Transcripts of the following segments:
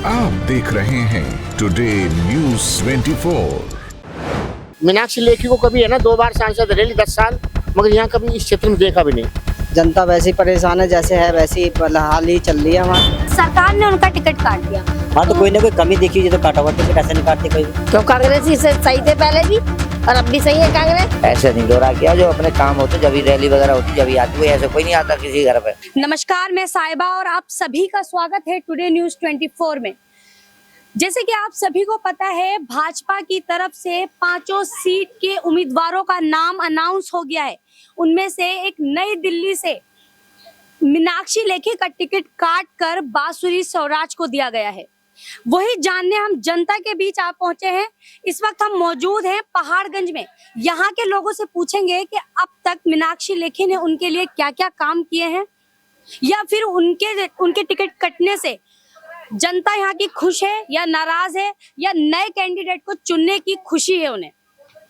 आप देख रहे हैं टुडे न्यूज़ 24। मीनाक्षी लेखी को कभी है ना 2 बार सांसद रही 10 साल, मगर यहाँ कभी इस क्षेत्र में देखा भी नहीं। जनता वैसी परेशान है, जैसे है वैसी हाल ही चल रही है हमारी। सरकार ने उनका टिकट काट दिया। हाँ, तो कोई ना कोई कमी दिखी तो काटा हुआ टिकट ऐसे नहीं काटते कोई। तो कांग्रेस ही से सही थे पहले भी और अब भी सही है कांग्रेस। ऐसे नहीं दौरा किया, जो अपने काम होते जब रैली वगैरह होती जब आती हुई, ऐसे कोई नहीं आता किसी घर पे। नमस्कार, मैं साहिबा और आप सभी का स्वागत है टुडे न्यूज़ 24 में। जैसे कि आप सभी को पता है, भाजपा की तरफ से 5 सीट के उम्मीदवारों का नाम अनाउंस हो गया है। उनमें से एक नई दिल्ली से मीनाक्षी लेखी का टिकट काट कर बांसुरी स्वराज को दिया गया है। वही जानने हम जनता के बीच आप पहुंचे हैं। इस वक्त हम मौजूद हैं पहाड़गंज में। यहाँ के लोगों से पूछेंगे कि अब तक मीनाक्षी लेखी ने उनके लिए क्या क्या काम किए हैं, या फिर उनके टिकट कटने से जनता यहाँ की खुश है या नाराज है, या नए कैंडिडेट को चुनने की खुशी है उन्हें।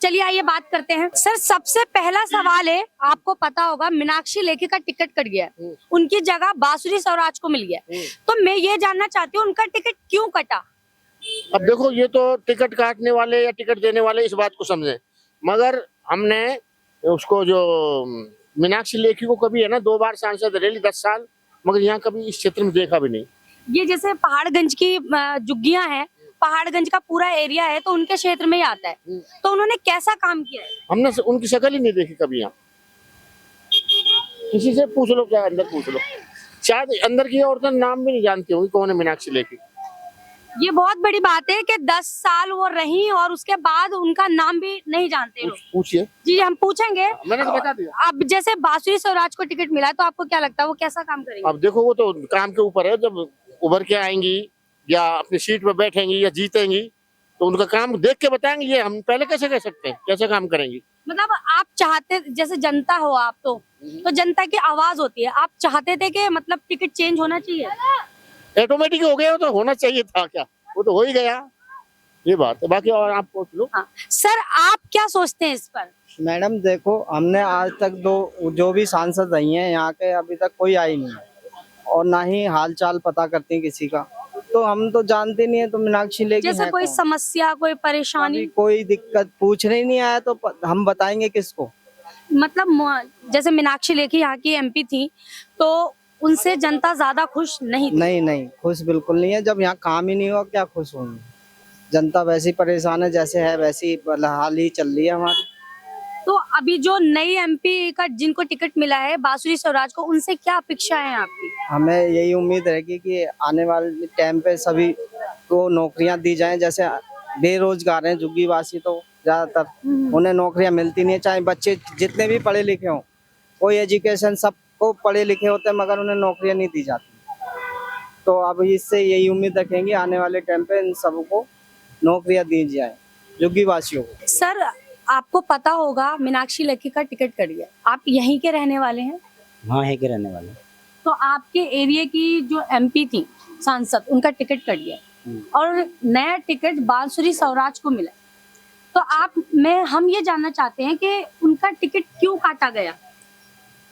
चलिए आइए बात करते हैं। सर, सबसे पहला सवाल है, आपको पता होगा मीनाक्षी लेखी का टिकट कट गया, उनकी जगह बांसुरी स्वराज को मिल गया। तो मैं ये जानना चाहती हूँ उनका टिकट क्यों कटा। अब देखो, ये तो टिकट काटने वाले या टिकट देने वाले इस बात को समझे, मगर हमने उसको जो मीनाक्षी लेखी को कभी है ना 2 बार सांसद रही 10 साल, मगर यहाँ कभी इस क्षेत्र में देखा भी नहीं। ये जैसे पहाड़गंज की जुग्गियां हैं, पहाड़गंज का पूरा एरिया है, तो उनके क्षेत्र में ही आता है। तो उन्होंने कैसा काम किया है? हमने उनकी शक्ल ही नहीं देखी कभी। यहाँ किसी से पूछ लो, क्या अंदर पूछ लो, शायद अंदर की औरतें नाम भी नहीं जानती होंगी कौन है मीनाक्षी लेखी। ये बहुत बड़ी बात है कि 10 साल वो रही और उसके बाद उनका नाम भी नहीं जानते लोग। पूछिए जी, हम पूछेंगे। मैंने तो बता दिया। अब जैसे बांसुरी स्वराज को टिकट मिला, तो आपको क्या लगता है वो कैसा काम करेंगे? अब देखो, वो तो काम के ऊपर है। जब उभर के आएंगी या अपनी सीट पर बैठेंगी या जीतेंगी तो उनका काम देख के बताएंगे। ये हम पहले कैसे कह सकते हैं कैसे काम करेंगी। मतलब आप चाहते, जैसे जनता हो आप, तो जनता की आवाज होती है, आप चाहते थे कि मतलब टिकट चेंज होना चाहिए? ऑटोमेटिक हो गया, वो तो होना चाहिए था, क्या वो तो हो ही गया, ये बात है। बाकी और आप पूछ लो। हाँ। सर, आप क्या सोचते हैं इस पर? मैडम देखो, हमने आज तक जो भी सांसद रही हैं यहाँ के, अभी तक कोई आई नहीं है और ना ही हाल चाल पता करती हैं किसी का। तो हम तो जानते नहीं है। तो मीनाक्षी लेखी जैसे कोई समस्या, कोई परेशानी, कोई दिक्कत पूछने ही नहीं आया तो हम बताएंगे किसको। मतलब जैसे मीनाक्षी लेखी यहाँ की एमपी थी, तो उनसे जनता ज्यादा खुश नहीं थी? नहीं, खुश बिल्कुल नहीं है। जब यहाँ काम ही नहीं हुआ, क्या खुश होंगे। जनता वैसी परेशान है, जैसे है वैसी हाल ही चल रही है हमारी। तो अभी जो नई एमपी का जिनको टिकट मिला है बांसुरी स्वराज को, उनसे क्या अपेक्षा है आपकी? हमें यही उम्मीद रहेगी कि आने वाले टाइम पे सभी को नौकरियां दी जाएं। जैसे बेरोजगार हैं झुग्गीवासी, तो ज्यादातर उन्हें नौकरियां मिलती नहीं है। चाहे बच्चे जितने भी पढ़े लिखे हों, कोई एजुकेशन, सबको पढ़े लिखे होते हैं, मगर उन्हें नौकरियां नहीं दी जाती। तो अब इससे यही उम्मीद रखेंगे आने वाले टाइम पे इन सबको नौकरियां दी जाए, झुग्गीवासियों को। सर, आपको पता होगा मीनाक्षी लेखी का टिकट कट गया, आप यहीं के रहने वाले हैं? हाँ, यहीं के रहने वाले। तो आपके एरिया की जो एमपी थी सांसद, उनका टिकट कट गया और नया टिकट बांसुरी स्वराज को मिला। तो हम ये जानना चाहते हैं कि उनका टिकट क्यों काटा गया?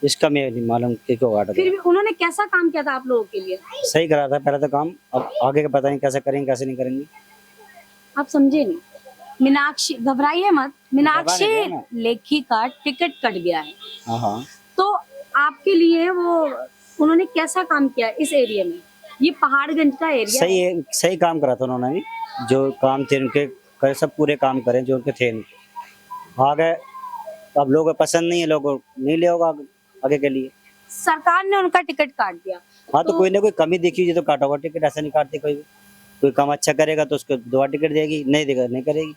इसका मैं नहीं मालूम कि क्यों काटा फिर गया। भी उन्होंने कैसा काम किया था आप लोगों के लिए? सही करा था पहले तो काम, अब आगे का पता नहीं कैसे करेंगे कैसे नहीं करेंगे। आप समझे नहीं। मीनाक्षी, घबराइए मत, मीनाक्षी लेखी का टिकट कट गया है। हाँ। तो आपके लिए वो उन्होंने कैसा काम किया इस एरिया में? ये पहाड़गंज का एरिया सही है, सही काम करा था उन्होंने भी। जो काम थे उनके करे, सब पूरे काम करें जो उनके थे। आगे अब लोगों को पसंद नहीं है, लोग नहीं ले होगा आगे के लिए। सरकार ने उनका टिकट काट दिया। हाँ, तो कोई ना कोई कमी दिखी तो काटा होगा टिकट, ऐसा नहीं काटते कोई भी। कोई काम अच्छा करेगा तो उसको 2 टिकट देगी, नहीं देगा नहीं करेगी,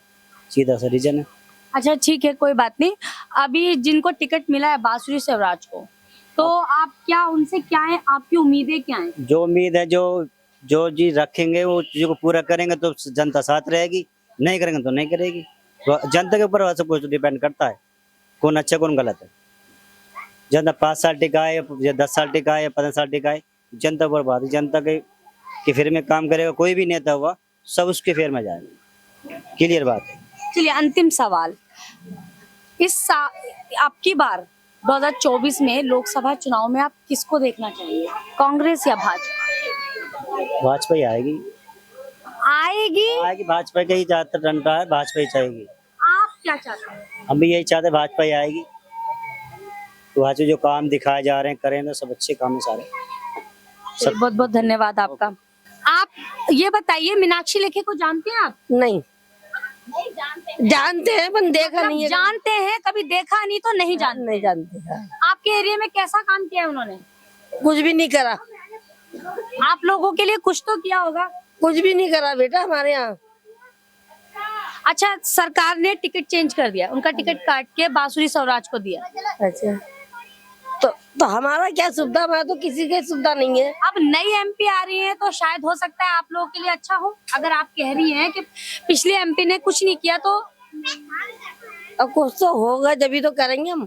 सीधा सा रीजन है। अच्छा ठीक है, कोई बात नहीं। अभी जिनको टिकट मिला है बांसुरी स्वराज को, तो आप क्या उनसे क्या है, आपकी उम्मीदें क्या हैं? जो उम्मीद है, जो जी रखेंगे वो चीजों को पूरा करेंगे तो जनता साथ रहेगी, नहीं करेंगे तो नहीं करेगी। तो जनता के ऊपर सब कुछ डिपेंड करता है, कौन अच्छा कौन गलत है। जनता 5 साल टिका है या 10 साल टिका है या 15 साल टिका है, जनता पर बात है। जनता के फेर में काम करेगा, कोई भी नेता हुआ सब उसके फेर में जाएगा, क्लियर बात है। चलिए, अंतिम सवाल, आपकी बार 2024 में लोकसभा चुनाव में आप किसको देखना चाहेंगे, कांग्रेस या भाजपा? भाजपा ही आएगी। आएगी। आएगी, भाजपा का ही ज्यादातर रन रहा है, भाजपा ही चाहेगी। आप क्या चाहते हैं? हम भी यही चाहते हैं, भाजपा ही आएगी। तो आज जो काम दिखाए जा रहे हैं, करें तो सब अच्छे काम है सारे। बहुत बहुत धन्यवाद आपका। आप ये बताइए, मीनाक्षी लेखी को जानते हैं आप? नहीं जानते हैं पर देखा मतलब नहीं है। जानते हैं, कभी देखा नहीं तो नहीं जानते। नहीं जानते हैं। आपके एरिया में कैसा काम किया है उन्होंने? कुछ भी नहीं करा, आप लोगों के लिए कुछ तो किया होगा। कुछ भी नहीं करा बेटा हमारे यहाँ। अच्छा, सरकार ने टिकट चेंज कर दिया, उनका टिकट काट के बांसुरी स्वराज को दिया। अच्छा तो हमारा क्या सुविधा, हमारा तो किसी की सुविधा नहीं है। अब नई एमपी आ रही है तो शायद हो सकता है आप लोगों के लिए अच्छा हो। अगर आप कह रही हैं कि पिछले एमपी ने कुछ नहीं किया तो अब कुछ तो होगा जभी तो करेंगे हम।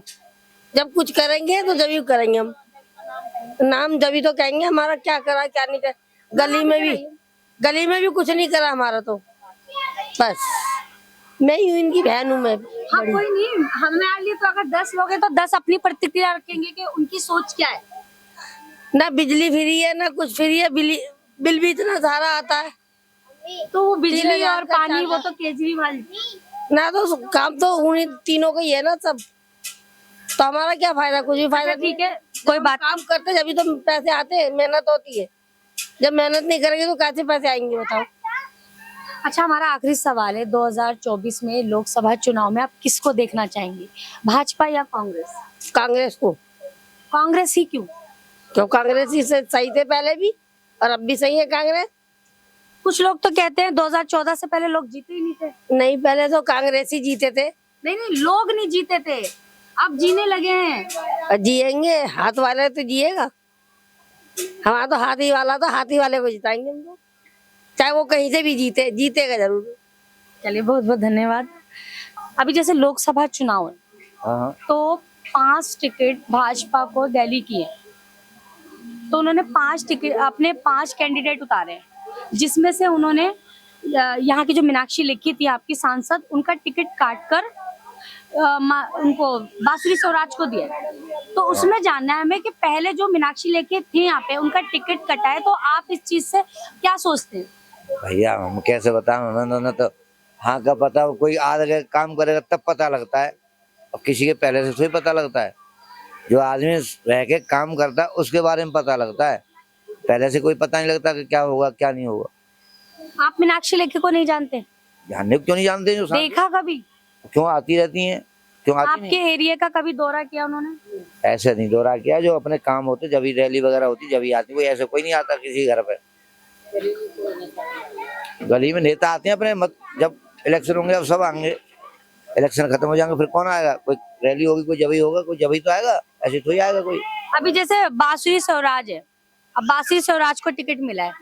जब कुछ करेंगे तो जभी करेंगे हम। नाम जभी तो कहेंगे हमारा क्या करा क्या नहीं करा। गली में भी कुछ नहीं करा हमारा तो। बस मैं ही हूँ, इनकी बहन हूँ मैं। हाँ, कोई नहीं, हमारे लिए तो अगर 10 लोग हैं तो 10 अपनी प्रतिक्रिया रखेंगे कि उनकी सोच क्या है। ना बिजली फ्री है ना कुछ फ्री है, बिल भी इतना सारा आता है। तो वो 3,000 बिजली और का पानी चार्ज वो तो केजरीवाल। ना तो काम तो उन्हीं तीनों का ही है ना सब। तो हमारा क्या फायदा, कुछ भी फायदा ठीक है, कोई कोई बात। बात। काम करते जब तो पैसे आते हैं, मेहनत होती है। जब मेहनत नहीं करेंगे तो कैसे पैसे आएंगे बताओ। अच्छा, हमारा आखिरी सवाल है, 2024 में लोकसभा चुनाव में आप किसको देखना चाहेंगे, भाजपा या कांग्रेस? कांग्रेस को। कांग्रेस ही क्यों? क्यों, कांग्रेस ही से सही थे पहले भी और अब भी सही है कांग्रेस। कुछ लोग तो कहते हैं 2014 से पहले लोग जीते ही नहीं थे। नहीं, पहले तो कांग्रेस ही जीते थे। नहीं नहीं, लोग नहीं जीते थे, अब जीने लगे हैं। और जिएंगे, हाथ वाले तो जिएगा। हमारा तो हाथी वाला, तो हाथी वाले को जिताएंगे हम तो। चाहे वो कहीं से भी जीतेगा जरूर। चलिए, बहुत बहुत धन्यवाद। अभी जैसे लोकसभा चुनाव है तो 5 टिकट भाजपा को दिल्ली की है, तो उन्होंने 5 टिकट अपने 5 कैंडिडेट उतारे हैं, जिसमें से उन्होंने यहाँ की जो मीनाक्षी लेखी थी आपकी सांसद, उनका टिकट काट कर उनको बांसुरी स्वराज को दिया। तो उसमें जानना है हमें कि पहले जो मीनाक्षी लेखी थी यहाँ पे, उनका टिकट कटा है, तो आप इस चीज से क्या सोचते हैं? भैया हम कैसे बताएं, हमें तो हाँ का पता, कोई आगे काम करेगा तब पता लगता है, और किसी के पहले से थोड़ी पता लगता है। जो आदमी रह के काम करता है उसके बारे में पता लगता है, पहले से कोई पता नहीं लगता कि क्या होगा क्या नहीं होगा। आप मीनाक्षी लेखी को नहीं जानते? जानने को क्यों नहीं जानते, जो देखा कभी? क्यों आती रहती हैं, क्यों आती आपके एरिया का कभी दौरा किया उन्होंने? नहीं? ऐसे नहीं दौरा किया, जो अपने काम होते जब भी रैली वगैरह होती जब भी आती, कोई ऐसे कोई नहीं आता किसी घर पे। गली में नेता आते हैं अपने, जब इलेक्शन होंगे अब सब आएंगे, इलेक्शन खत्म हो जाएंगे फिर कौन आएगा। कोई रैली होगी कोई जब ही होगा, कोई जब ही तो आएगा, ऐसे तो ही आएगा कोई। अभी जैसे बांसुरी स्वराज है, अब बांसुरी स्वराज को टिकट मिला है,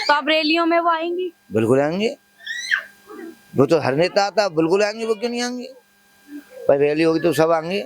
तो अब रैलियों में वो आएंगी? बिल्कुल आएंगे, वो तो हर नेता आता, बिल्कुल आएंगे, वो क्यों नहीं आएंगे। पर रैली होगी तो सब आएंगे।